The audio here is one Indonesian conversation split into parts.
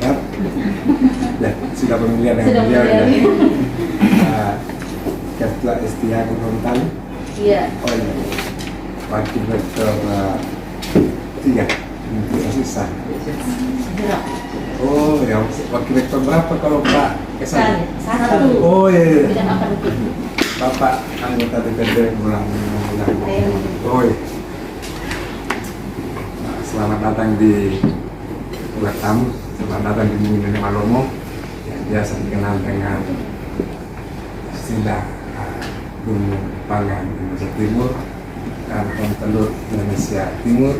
Siap? Ya, sudah pemilihan dengan beliau ya. Ketua Estia Gorontalo. Iya. Oh iya. Wakil Rektor 3 Universitas Sah. Oh ya, wakil rektor berapa kalau Pak Kesan? Satu. Oh iya. Bidang akademik. Bapak anggota DPRD ulang. Oh iya. Nah, selamat datang di Pulau Tamu. Selamat datang di Mungkin Malomo yang biasa dikenal dengan istilah Gunung Pangan Indonesia Timur. dan Telur Indonesia Timur,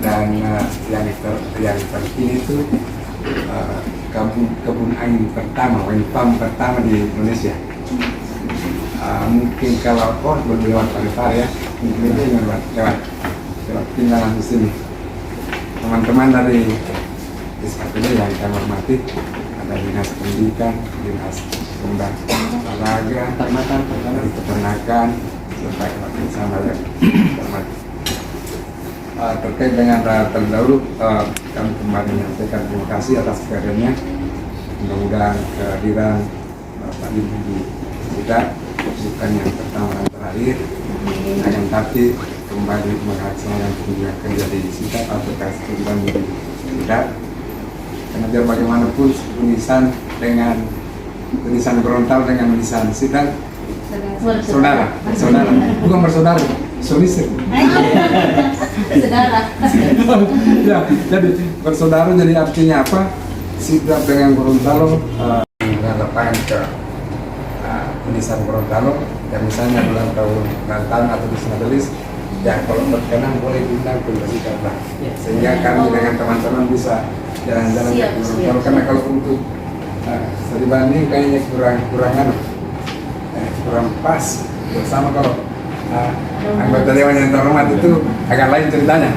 dan yang terkini itu kebun angin pertama, wind farm pertama di Indonesia. Mungkin kalau lewat Parepare ya, mungkin lewat tinggalan di sini. Teman-teman dari SKPD yang kami hormati, ada dinas pendidikan, dinas olahraga, dari peternakan, serta bersama ya. Terkait dengan terdahulu, kami kembali menyampaikan terima kasih atas karyanya. Mudah-mudahan kehadiran Bapak Ibu di kita bukan yang pertama dan terakhir, akan tapi kembali melaksanakan kunjungan kerja di SITA atau kegiatan di SITA. Karena biar bagaimanapun tulisan Gorontalo dengan tulisan SITA saudara, bukan bersaudara, solisir. Saudara. Ya, jadi bersaudara jadi artinya apa? SITA dengan Gorontalo dengan lapangan ke tulisan Gorontalo, yang misalnya ulang tahun atau di Sinatelis, ya kalau berkenan boleh diundang ke SITA lah, sehingga kami dengan teman-teman bisa jalan-jalan ke Gorontalo. Karena kalau untuk studi banding kayaknya kurang pas bersama kalau anggota dewan yang terhormat itu agak lain ceritanya.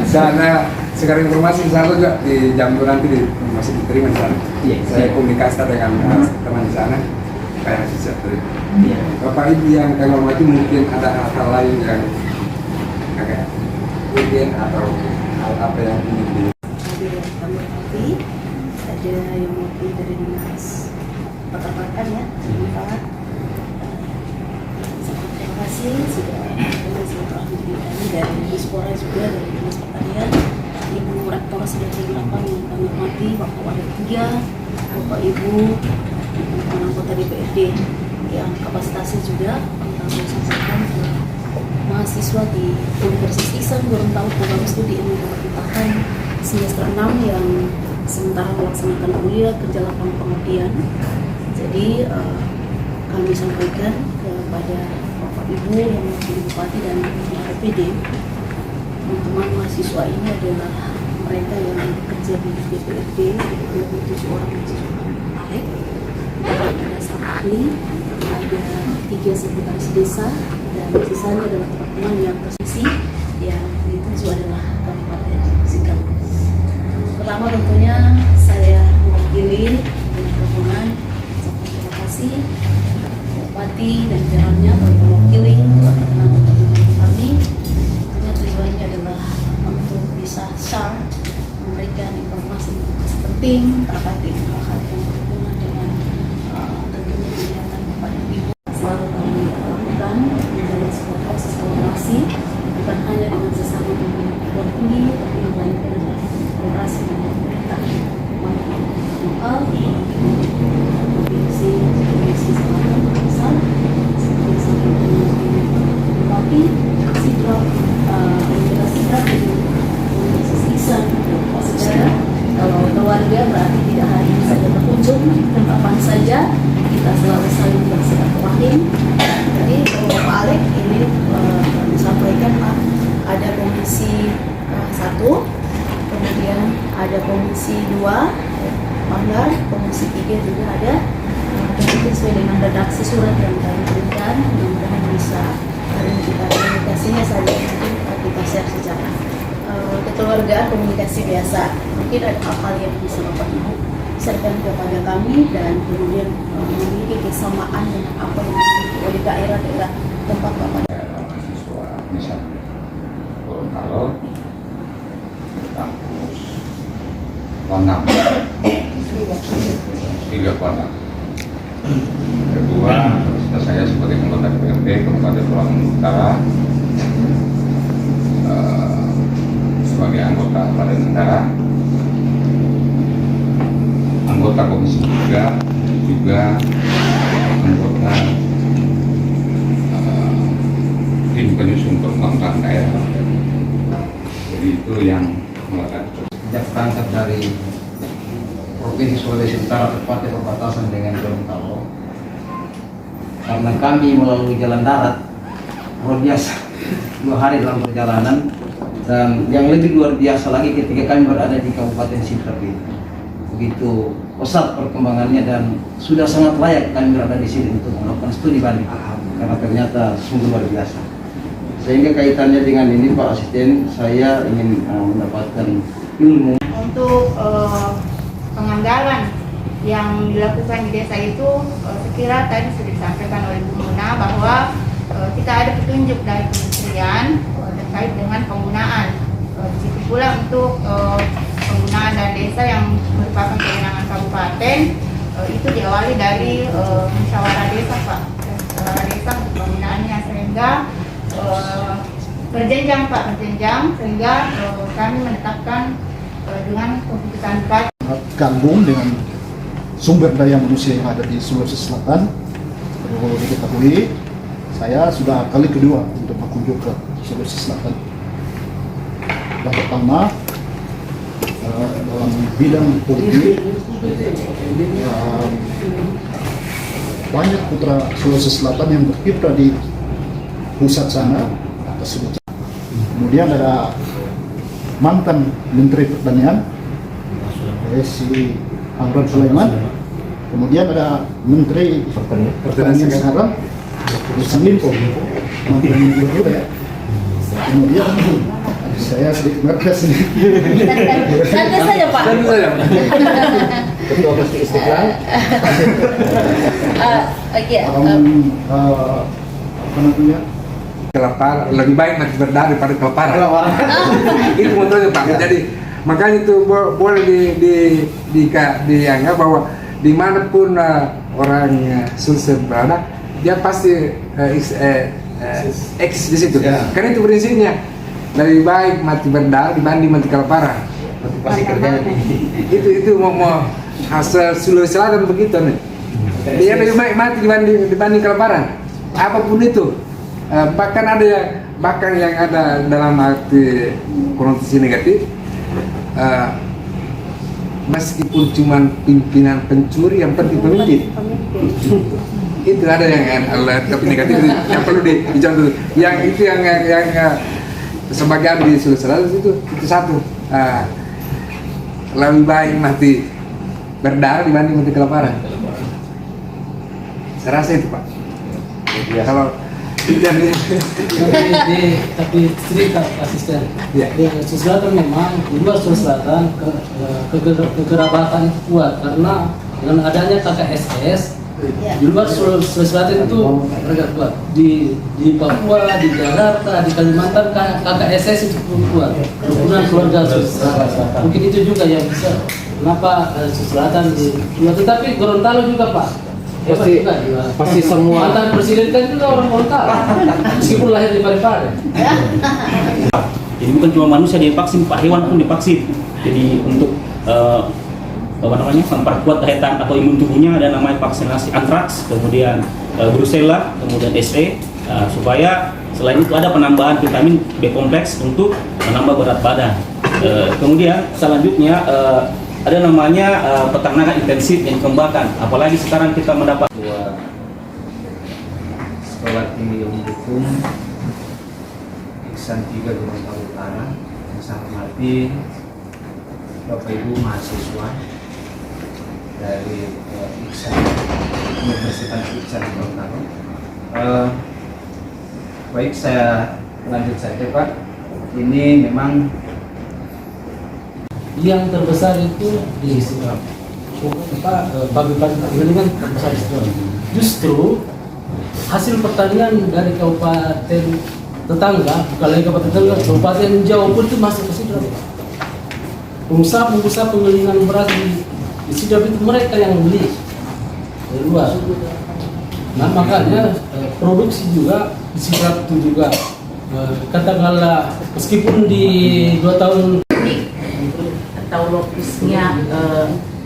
Sana sekarang informasi saya juga di jam nanti masih diterima di sana. Saya komunikasi dengan teman di sana. Kayak siap terima. Bapak Ibu yang kami hormati, mungkin ada hal lain yang agak mungkin atau hal apa yang ingin di Kami hormati, ada yang mewakili dari dinas peternakan ya, Pak. Sangat terima kasih sudah silaturahmi dari Dispora juga dari dinas pertanian, Ibu Rektor Sedekai 8 yang kami hormati, Bapak Wakil 3, Bapak Ibu anggota DPRD yang kapasitasnya juga kami sampaikan ke mahasiswa di Universitas Islam Gorontalo program studi ilmu pemerintahan semester 6 yang sementara melaksanakan kuliah kerja lapangan pengabdian. Jadi kami sampaikan kepada Bapak Ibu yang mewakili Bupati dan RPD, teman-teman mahasiswa ini adalah mereka yang bekerja di DPRD, 27 orang mahasiswa Alek. Ada Sapli, ada 3 sekretaris desa, dan sisanya adalah teman-teman yang posisi yang dituju adalah Kabupaten Sikap. Pertama tentunya saya mewakili dengan rombongan terima kasih Bupati dan jajarannya telah mewakili kami. Tentunya tujuannya adalah untuk bisa share, memberikan informasi penting terkait dengan hal-hal yang berhubungan dengan tentunya kegiatan Bapak dan Ibu. Selalu kami lakukan menjalin sebuah proses kolaborasi, bukan hanya dengan sesama pimpinan perguruan tinggi, tapi melainkan dengan kolaborasi dengan pemerintah lokal, provinsi Selatan, Pusat, seperti Bupati, Sidrap, Universitas Saudara. Kalau keluarga berarti tidak hanya saja berkunjung, kapan saja kita selalu saling bersilaturahim. Jadi kalau Bapak Alek ini disampaikan Pak, ada komisi 1, kemudian ada komisi 2, Banggar, komisi 3 juga ada. Jadi sesuai dengan redaksi surat yang kami berikan, mudah-mudahan bisa hari ini kita komunikasinya saja mungkin kita share secara kekeluargaan, komunikasi biasa. Mungkin ada hal-hal yang bisa Bapak Ibu sharekan kepada kami dan kemudian memiliki kesamaan dengan apa yang dimiliki oleh daerah-daerah tempat Bapak. Mahasiswa Misal Gorontalo kampus Konam 3 Konam. Kedua, saya sebagai anggota DPRD Kabupaten Tulungagung Utara, sebagai anggota Badan Negara, anggota Komisi 3, juga anggota tim penyusun perkembangan daerah. Jadi itu yang melakukan. Sejak berangkat dari Provinsi Sulawesi Utara tepatnya perbatasan dengan Gorontalo, karena kami melalui jalan darat luar biasa 2 hari dalam perjalanan, dan yang lebih luar biasa lagi ketika kami berada di Kabupaten Sidrap ini. Begitu pesat perkembangannya dan sudah sangat layak kami berada di sini untuk melakukan studi banding karena ternyata sungguh luar biasa. Sehingga kaitannya dengan ini Pak Asisten, saya ingin mendapatkan ilmu untuk penganggaran yang dilakukan di desa itu. Sekira tadi sudah disampaikan oleh Bu Muna bahwa kita ada petunjuk dari kementerian terkait dengan penggunaan. Di situ pula untuk penggunaan dana desa yang merupakan kewenangan kabupaten itu diawali dari musyawarah desa Pak, musyawarah desa untuk penggunaannya, sehingga berjenjang Pak, berjenjang, sehingga kami menetapkan dengan keputusan Pak gabung dengan sumber daya manusia yang ada di Sulawesi Selatan. Perlu diketahui, saya sudah kali kedua untuk berkunjung ke Sulawesi Selatan. Yang pertama dalam bidang politik, banyak putra Sulawesi Selatan yang berkiprah di pusat sana tersebut. Kemudian ada mantan Menteri Pertanian si Amran Sulaiman, kemudian ada Menteri Pertanian sekarang Ruslan Limpo, mantan Menteri juga ya. Kemudian saya sedikit ngertes ini. Santai saja Pak. Ketua Masjid Istiqlal. Oke. Apa namanya? Kelaparan lebih baik mati berdarah daripada kelaparan. Itu motonya Pak. Jadi makanya itu boleh dianggap bahwa dimanapun orang Sulsel berada, dia pasti eksis di situ. Karena itu prinsipnya lebih baik mati berdarah dibanding mati kelaparan. pasti kerjanya Itu mau hasil Sulawesi Selatan begitu nih. Dia lebih baik mati dibanding kelaparan. Apapun itu. Bahkan yang ada dalam arti konotasi negatif, meskipun cuma pimpinan pencuri, yang penting pemimpin. Itu ada yang tapi negatif yang perlu dicontoh. Yang itu yang sebagian di Sulawesi Selatan itu satu, lebih baik mati berdarah dibanding mati kelaparan. Saya rasa itu Pak. Kalau tapi cerita asisten ya. di Sulawesi Selatan memang di luar Sulawesi Selatan kekerabatan kuat karena dengan adanya KKSS di luar Sulawesi Selatan itu mereka kuat di Papua, di Jakarta, di Kalimantan KKSS itu kuat kerukunan keluarga Sulawesi Selatan. Mungkin itu juga yang bisa kenapa Sulawesi Selatan tetapi Gorontalo juga Pak. Pasti semua mantan presiden kan juga orang Gorontalo meskipun lahir di Parepare. Jadi bukan cuma manusia divaksin, Pak, hewan pun divaksin. Jadi untuk memperkuat daya tahan atau imun tubuhnya ada namanya vaksinasi antraks, kemudian Brucella, kemudian SE, supaya selain itu ada penambahan vitamin B kompleks untuk menambah berat badan. Kemudian selanjutnya ada namanya peternakan intensif yang dikembangkan, apalagi sekarang kita mendapat Sekolah Tinggi Ilmu Hukum Iksan 3 Gorontalo Utara. Yang saya hormati Bapak Ibu mahasiswa dari Iksan Universitas Iksan Gorontalo. Baik, saya lanjut saja Pak. Ini memang Yang terbesar itu di Sidrap. Pagi-pagi pertanian terbesar di Sidrap. Justru hasil pertanian dari kabupaten tetangga, bukan lagi kabupaten tetangga, kabupaten Jawa pun itu masuk ke Sidrap. Pengusaha penggilingan beras di Sidrap itu mereka yang beli dari luar. Nah makanya produksi juga di Sidrap itu juga katakanlah meskipun di 2 tahun atau lokusnya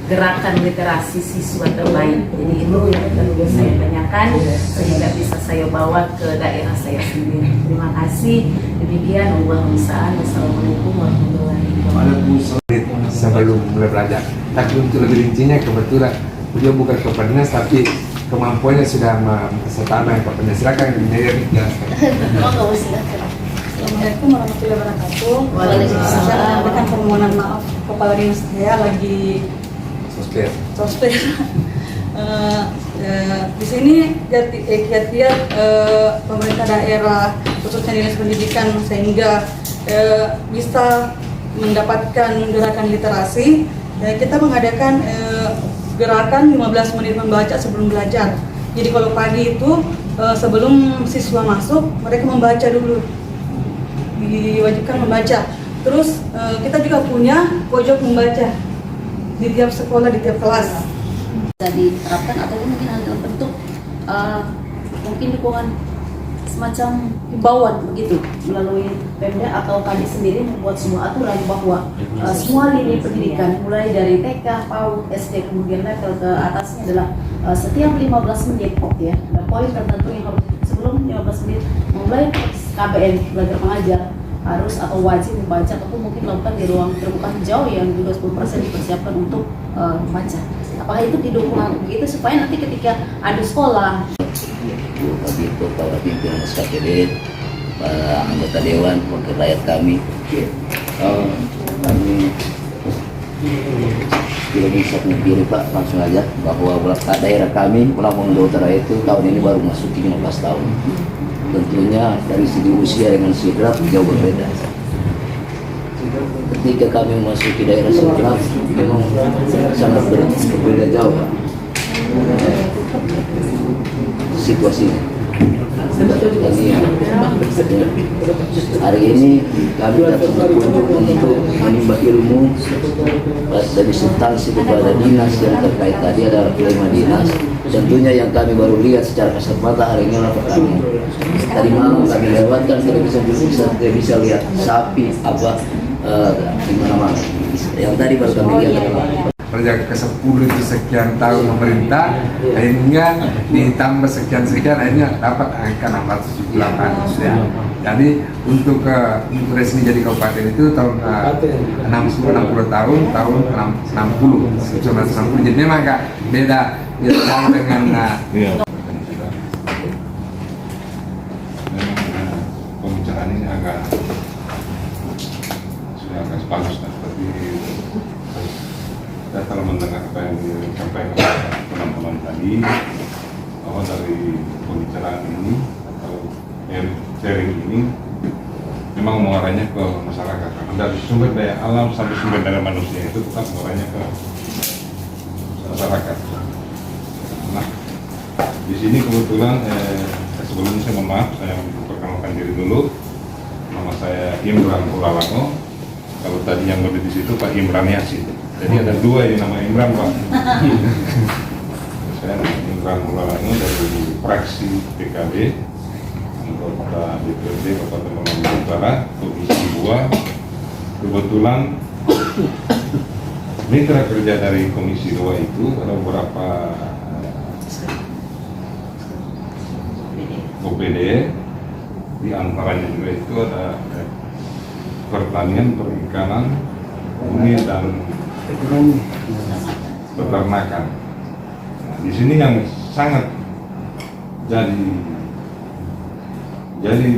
gerakan literasi siswa terbaik. Jadi itu yang perlu saya tanyakan sehingga bisa saya bawa ke daerah saya sendiri. Terima kasih. Demikian Wassalamualaikum warahmatullahi wabarakatuh. Sebelum mulai belajar. Tapi untuk lebih rincinya kebetulan beliau bukan kepala dinas tapi kemampuannya sudah mempersertakan kepala dinas. Silakan menjadi Oh, nggak usah. Assalamualaikum warahmatullahi wabarakatuh. Waalaikumsalam. Saya menyampaikan permohonan maaf kepala dinas saya lagi sosper. Di sini kiat-kiat pemerintah daerah khususnya dinas pendidikan sehingga bisa mendapatkan gerakan literasi. Kita mengadakan gerakan 15 menit membaca sebelum belajar. Jadi kalau pagi itu sebelum siswa masuk mereka membaca dulu, diwajibkan membaca. Terus kita juga punya pojok membaca di tiap sekolah, di tiap kelas. Bisa diterapkan atau mungkin dalam bentuk mungkin dukungan semacam himbauan begitu melalui Pemda atau kami sendiri membuat semua aturan bahwa semua lini pendidikan mulai dari TK, PAUD, SD kemudian level ke atasnya adalah setiap 15 menit ya. Ada poin tertentu yang harus sebelum 15 menit mulai KBM belajar mengajar harus atau wajib membaca ataupun mungkin melakukan di ruang terbuka hijau yang juga 10% dipersiapkan untuk membaca. Apakah itu didukung begitu supaya nanti ketika ada sekolah begitu para pimpinan SKPD, para anggota dewan, wakil rakyat kami tidak bisa memilih Pak, langsung aja bahwa daerah kami Lampung Utara itu tahun ini baru masuk 15 tahun. Tentunya dari segi usia dengan sidrap jauh berbeda. Ketika kami memasuki daerah sidrap memang sangat berbeda jauh Pak situasinya. Jadi hari ini kami datang untuk menimba ilmu dari instansi kepada dinas yang terkait tadi adalah kelima dinas. Tentunya yang kami baru lihat secara kasat mata hari ini adalah pertanian. Tadi malam kami lewatkan tidak bisa lihat sapi apa di mana-mana. Yang tadi baru kami lihat adalah Proyek ke-10 itu sekian tahun pemerintah, akhirnya ditambah sekian-sekian, akhirnya dapat angka 678 ya. Jadi untuk resmi jadi kabupaten itu tahun 60 tahun 1960. Jadi memang agak beda jauh dengan pembicaraan ini sudah agak panas tapi saya telah mendengar apa yang disampaikan teman-teman tadi bahwa dari pembicaraan ini atau sharing ini memang mengarahnya ke masyarakat karena dari sumber daya alam sampai sumber daya manusia itu tetap mengarahnya ke masyarakat. Nah, di sini kebetulan sebelumnya saya mohon maaf, saya memperkenalkan diri dulu. Nama saya Imran Ulalango. Kalau tadi yang lebih di situ Pak Imran Yasin. Jadi ada dua yang nama Imran Pak. Saya Imran Ulalango dari fraksi PKB, anggota DPRD Kabupaten Lampung Utara, Komisi 2. Kebetulan mitra kerja dari Komisi 2 itu ada beberapa OPD, di antaranya juga itu ada pertanian, perikanan, bumi dan peternakan. Nah, di sini yang sangat jadi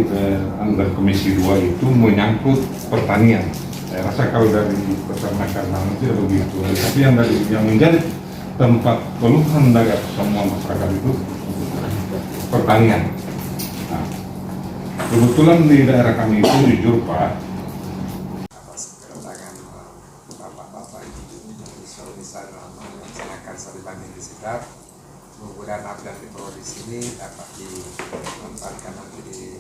anggota Komisi 2 itu menyangkut pertanian. Saya rasa kalau dari peternakan nanti begitu, tapi yang menjadi tempat keluhan dari semua masyarakat itu pertanian. Nah, kebetulan di daerah kami itu jujur Pak, mudah-mudahan apa yang diperoleh di sini dapat dimanfaatkan nanti di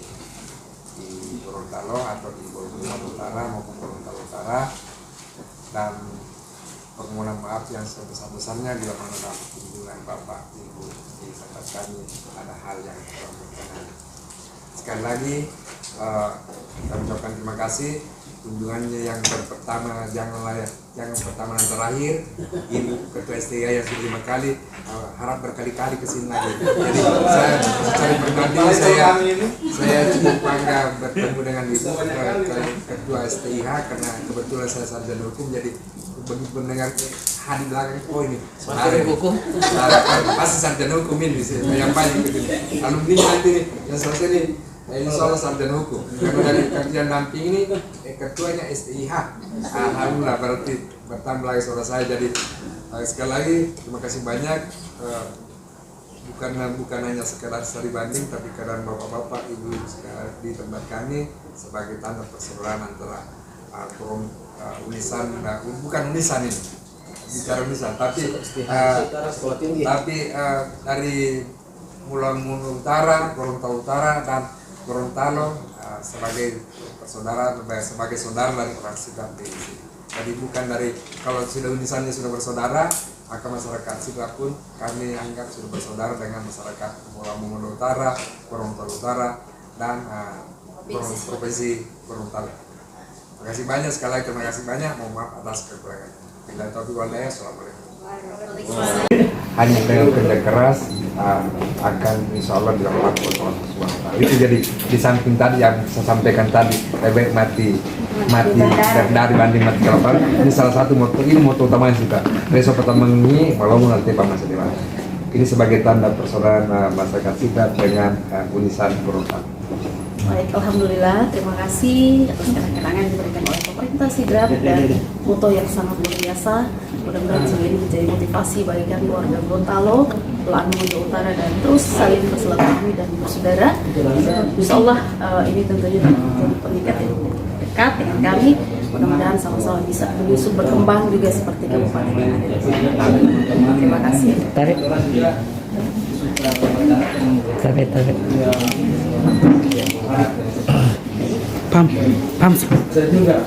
Gorontalo atau di Gorontalo Utara maupun Gorontalo Utara, dan permohonan maaf yang sebesar-besarnya bila mana kunjungan Bapak Ibu di tempat kami ada hal yang kurang berkenan. Sekali lagi kami ucapkan terima kasih. Kunjungannya yang pertama jangan pertama dan terakhir. Ibu Ketua STIA yang sudah 5 kali, harap berkali-kali kesini lagi. Jadi saya secara pribadi saya cukup bangga bertemu dengan Ibu Ketua STIH karena kebetulan saya sarjana hukum, jadi begitu mendengar hadir belakang ini sarjana hukum, pasti sarjana hukum ini yang banyak gitu. Alumni nanti yang selesai ini Insya Allah sarjana hukum. Karena dari kajian damping ini ketuanya STIH. Alhamdulillah berarti bertambah lagi saudara saya. Jadi sekali lagi terima kasih banyak. Bukan hanya sekedar studi banding, tapi kadang bapak-bapak, ibu di tempat kami sebagai tanda persaudaraan antara Unisan, bukan Unisan ini, bicara Unisan, tapi dari Mulang Utara, Gorontalo Utara dan Gorontalo sebagai persaudaraan, sebagai saudara dari orang Sidrap di sini. Jadi bukan dari, kalau sudah Unisannya sudah bersaudara, maka masyarakat Sidrap pun kami anggap sudah bersaudara dengan masyarakat Mulang Utara, Gorontalo Utara dan Provinsi Gorontalo. Terima kasih banyak sekali lagi, terima kasih banyak. Mohon maaf atas kekurangan. Bila taufiq wal hidayah. Assalamualaikum. Hanya dengan kerja keras akan insya Allah dilakukan oleh Allah SWT. Itu jadi di samping tadi yang saya sampaikan tadi, lebih mati dari banding mati kelaparan. Ini salah satu moto, ini moto utamanya kita. Besok pertama ini walaupun nanti Pak Mas Dewan. Ini sebagai tanda persaudaraan masyarakat kita dengan Unisan Gorontalo. Baik, alhamdulillah, terima kasih atas kenang-kenangan yang diberikan oleh pemerintah Sidrap dan foto yang sangat luar biasa. Mudah-mudahan ini menjadi motivasi bagi kami warga Gorontalo, Pulau Mojo Utara, dan terus saling bersilaturahmi dan bersaudara. Insya Allah ini tentunya menjadi pengikat yang dekat dengan kami. Mudah-mudahan sama-sama bisa menyusul berkembang juga seperti kabupaten yang ada di sini. Terima kasih. Tarik. Pam. Saya juga.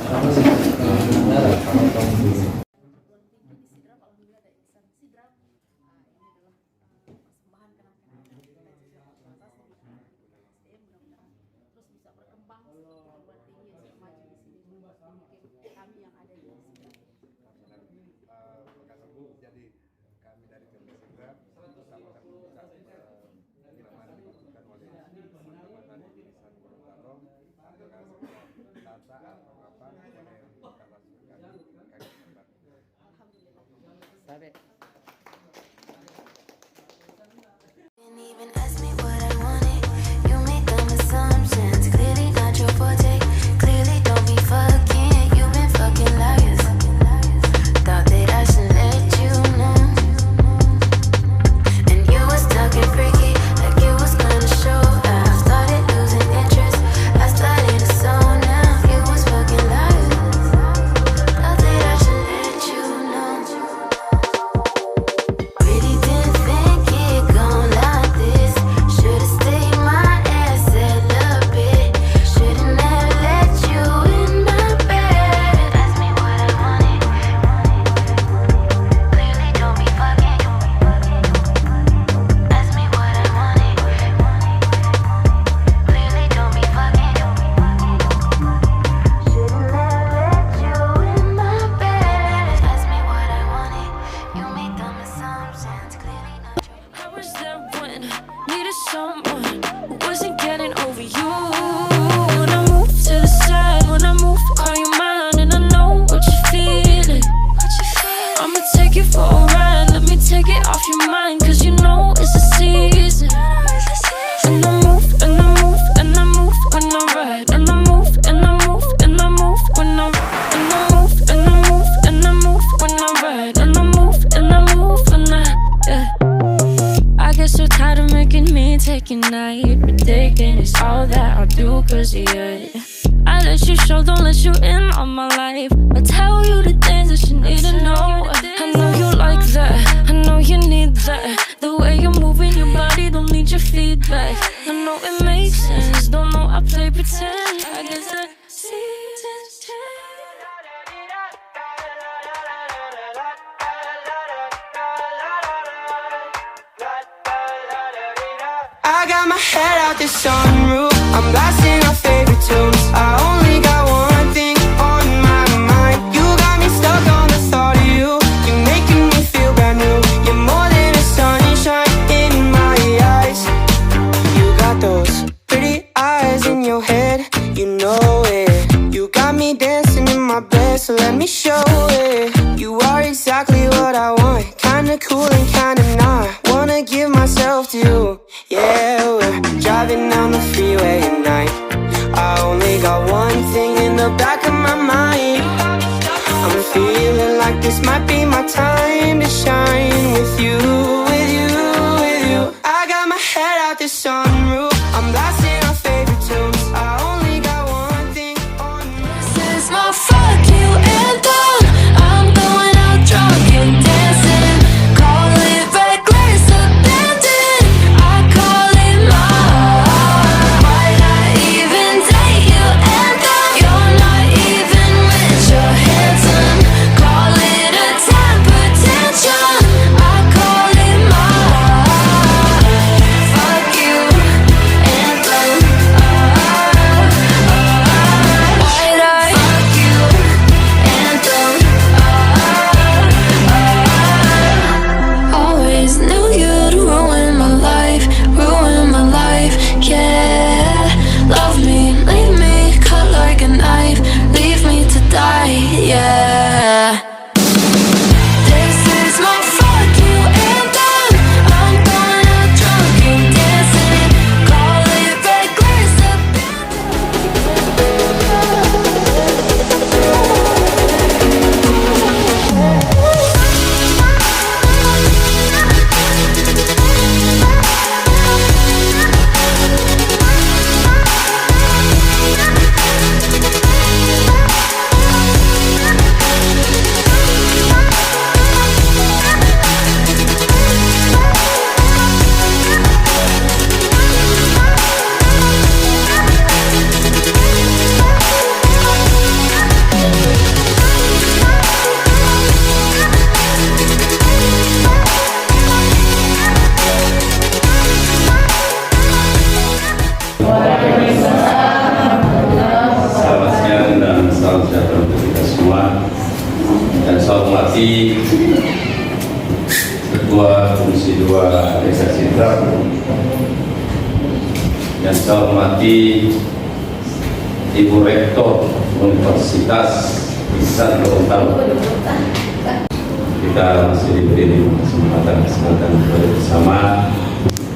I got my head out the sunroof, I'm blasting our favorite tunes. I only got one thing on my mind. You got me stuck on the thought of you. You're making me feel brand new. You're more than a sunshine in my eyes. You got those pretty eyes in your head, you know it. You got me dancing in my bed, so let me show it. You are exactly what I want, kinda cool and kinda not. Wanna give myself to you. Yeah, we're driving down the freeway at night. everything in the back of my mind. I'm feeling like this might be my time to shine with you, with you, with you. I got my head out the sunroof, I'm blasting our favorite tunes. I only got one thing on me. This is my fuck you anthem. I'm going out drunk and dancing. Call it reckless abandon. I call it mine. Might not even date you, anthem. You're not even rich or handsome. Call it a temper tantrum. I call it mine. Fuck you anthem. Why'd I fuck you anthem? Always knew you'd ruin my life, yeah. Love me, leave me, cut like a knife, leave me to die, yeah. This is my fuck you anthem. I'm going out drunk and dancing. Call it reckless Selamat siang dan salam sejahtera untuk kita semua. Dan saya hormati Ketua Komisi 2 Desa Sidrap, yang saya hormati Ibu Rektor Universitas Ihsan Gorontalo. Kita masih diberi kesempatan bersama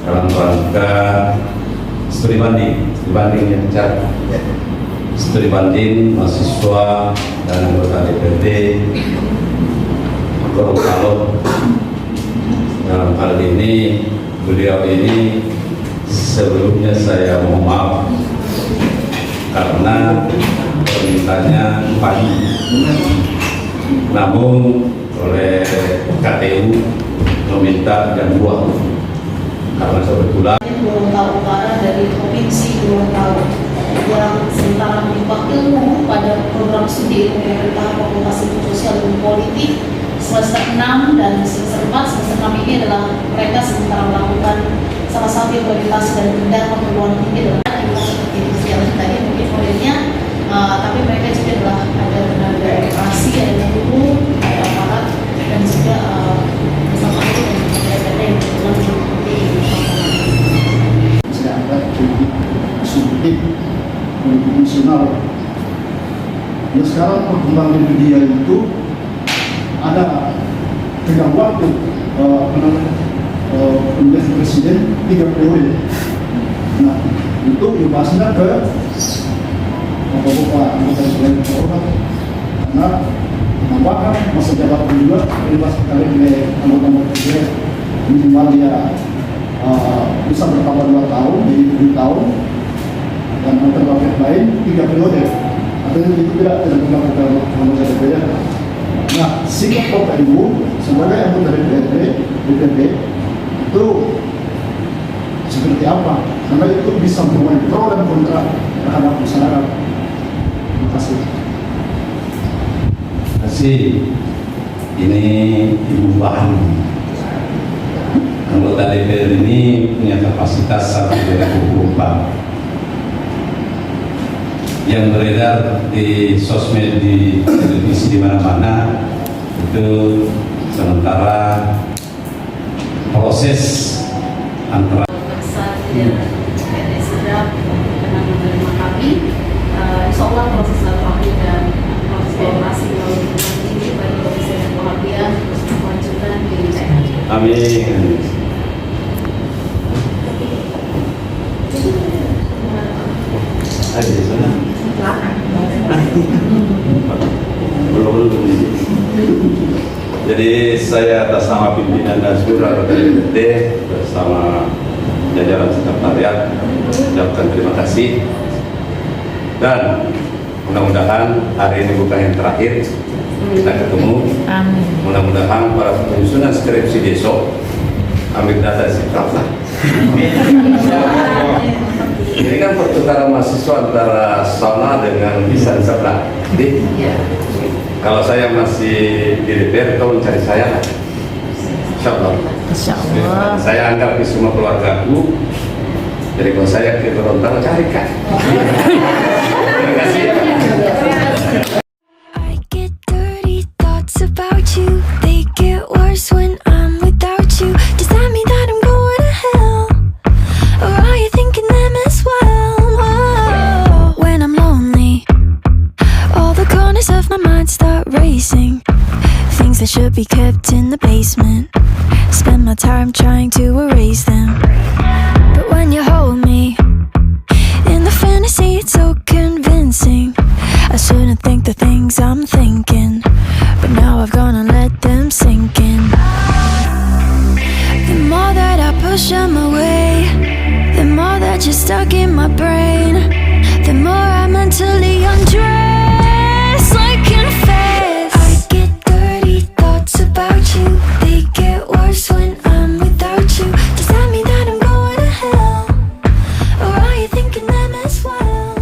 dalam rangka studi banding yang bicara. Studi banding mahasiswa dan anggota DPRD Gorontalo. Dalam hal ini, beliau ini sebelumnya saya mohon maaf karena permintaannya pagi, namun oleh KTU meminta jam 2 karena kebetulan Gorontalo Utara dari Provinsi Gorontalo yang sementara menimba ilmu pada program studi ilmu pemerintahan Fakultas Ilmu Sosial dan Politik semester 6 dan semester 4. Semester 6 ini adalah mereka sementara melakukan salah satu implementasi dan bidang perguruan tinggi dalam industrial tadi mungkin modelnya, tapi mereka juga adalah ada tenaga edukasi, ada guru, ada aparat dan juga bersama itu dan ada yang mengikuti Saya anggap politik subjektif, politik nasional. Ya sekarang perkembangan media itu ada tenggang waktu pemilihan presiden 3 periode. Nah, itu dibahasnya ke Bapak anggota DPR terhormat, karena menambahkan masa jabatan juga bebas sekali oleh anggota DPR minimal dia bisa bertambah 2 tahun jadi 7 tahun, dan alternatif lain 3 periode. Artinya itu tidak berlaku dalam anggota DPR. Nah, sikap Bapak Ibu sebagai anggota DPRD itu seperti apa? Karena itu bisa mempunyai pro dan kontra terhadap masyarakat. Terima kasih. Terima kasih. Ini Ibu Bahan. Anggota DPR ini punya kapasitas 1/2024 yang beredar di sosmed, di televisi, di mana-mana. Itu sementara proses antara PNS Sidrap dengan menerima kami. Insya Allah proses lalu dan proses evaluasi melalui ini bagi Komisi dan Muhammadiyah terus melanjutkan di daerah. Amin. Ada di sana. Belum. Jadi saya atas nama pimpinan dan seluruh anggota DPT bersama jajaran sekretariat ucapkan terima kasih, dan mudah-mudahan hari ini bukan yang terakhir kita ketemu. Mudah-mudahan para penyusunan skripsi besok ambil data sifatlah. Ini kan pertukaran mahasiswa antara Sona dengan lisan sebelah. Jadi kalau saya masih di DPR, kau mencari saya, insya Allah. Insya Allah. Saya anggap di semua keluargaku. Jadi kalau saya ke Gorontalo, carikan. Terima kasih. I get dirty thoughts about you. They get worse when I'm without you. Does that mean that I'm going to hell? Or are you thinking them as well? Whoa. When I'm lonely, all the corners of my mind start racing. Things that should be kept in the basement, spend my time trying to erase them. But when you hold me in the fantasy, it's so convincing. I shouldn't think the things I'm thinking, but now I've gone and let them sink in. The more that I push them away, the more that you're stuck in my brain, the more I mentally undress. Like confess, I get dirty thoughts about you. They get worse when I'm without you. Does that mean that I'm going to hell? Or are you thinking them as well?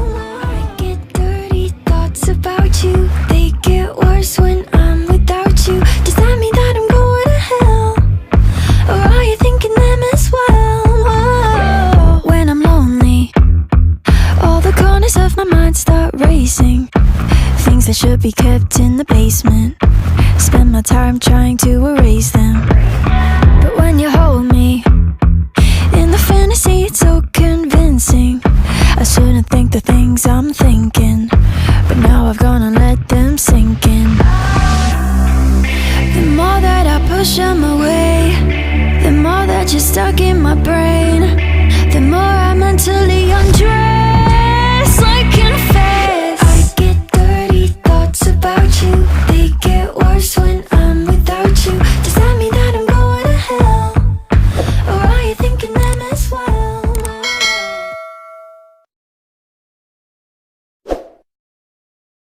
I get dirty thoughts about you. They get worse when I'm without you. Does that mean that I'm going to hell? Or are you thinking them as well? Whoa. When I'm lonely, all the corners of my mind start racing. Things that should be kept in the basement, spend my time trying to erase them. But when you hold me in the fantasy, it's so convincing. I shouldn't think the things I'm thinking, but now I've gone and let them sink in. The more that I push them away, the more that you're stuck in my brain, the more I mentally undress.